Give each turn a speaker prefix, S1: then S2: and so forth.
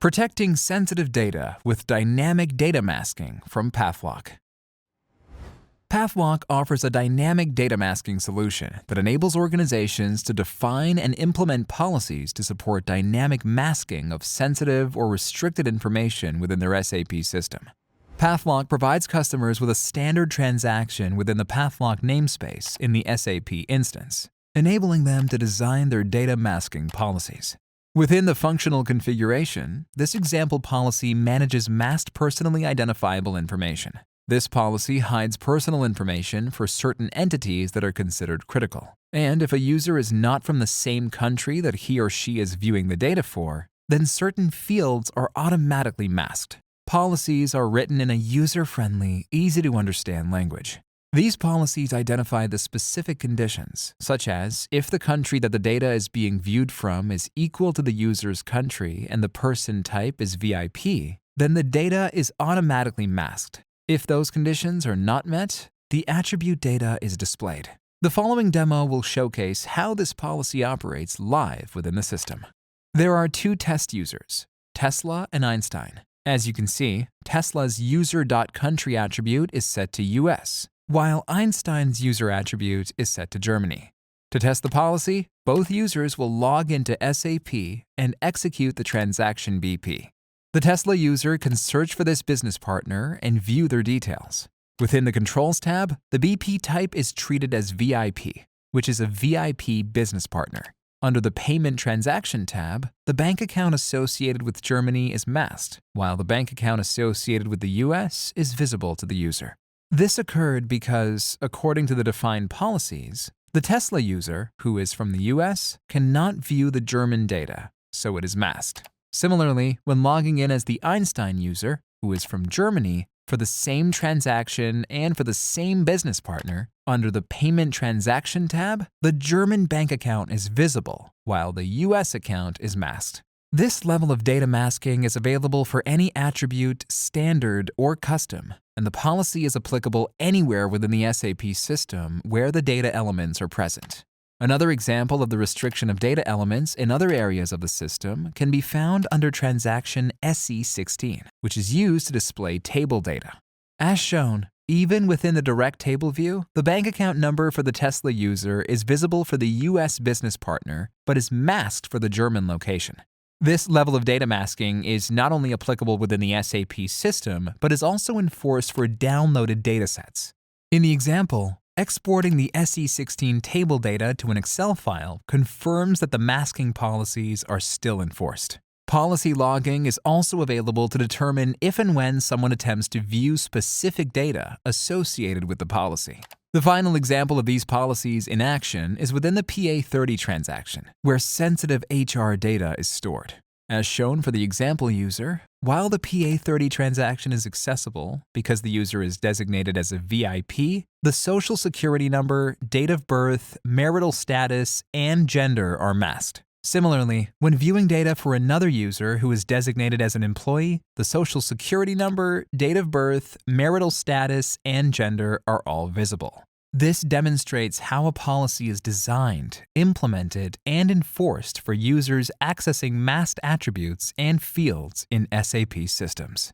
S1: Protecting sensitive data with dynamic data masking from Pathlock. Pathlock offers a dynamic data masking solution that enables organizations to define and implement policies to support dynamic masking of sensitive or restricted information within their SAP system. Pathlock provides customers with a standard transaction within the Pathlock namespace in the SAP instance, enabling them to design their data masking policies. Within the functional configuration, this example policy manages masked personally identifiable information. This policy hides personal information for certain entities that are considered critical. And if a user is not from the same country that he or she is viewing the data for, then certain fields are automatically masked. Policies are written in a user-friendly, easy-to-understand language. These policies identify the specific conditions, such as if the country that the data is being viewed from is equal to the user's country and the person type is VIP, then the data is automatically masked. If those conditions are not met, the attribute data is displayed. The following demo will showcase how this policy operates live within the system. There are two test users, Tesla and Einstein. As you can see, Tesla's user.country attribute is set to US, while Einstein's user attribute is set to Germany. To test the policy, both users will log into SAP and execute the transaction BP. The Tesla user can search for this business partner and view their details. Within the Controls tab, the BP type is treated as VIP, which is a VIP business partner. Under the Payment Transaction tab, the bank account associated with Germany is masked, while the bank account associated with the US is visible to the user. This occurred because, according to the defined policies, the Tesla user, who is from the US, cannot view the German data, so it is masked. Similarly, when logging in as the Einstein user, who is from Germany, for the same transaction and for the same business partner, under the Payment Transaction tab, the German bank account is visible, while the US account is masked. This level of data masking is available for any attribute, standard, or custom, and the policy is applicable anywhere within the SAP system where the data elements are present. Another example of the restriction of data elements in other areas of the system can be found under transaction SE16, which is used to display table data. As shown, even within the direct table view, the bank account number for the Tesla user is visible for the US business partner, but is masked for the German location. This level of data masking is not only applicable within the SAP system, but is also enforced for downloaded datasets. In the example, exporting the SE16 table data to an Excel file confirms that the masking policies are still enforced. Policy logging is also available to determine if and when someone attempts to view specific data associated with the policy. The final example of these policies in action is within the PA30 transaction, where sensitive HR data is stored. As shown for the example user, while the PA30 transaction is accessible because the user is designated as a VIP, the social security number, date of birth, marital status, and gender are masked. Similarly, when viewing data for another user who is designated as an employee, the social security number, date of birth, marital status, and gender are all visible. This demonstrates how a policy is designed, implemented, and enforced for users accessing masked attributes and fields in SAP systems.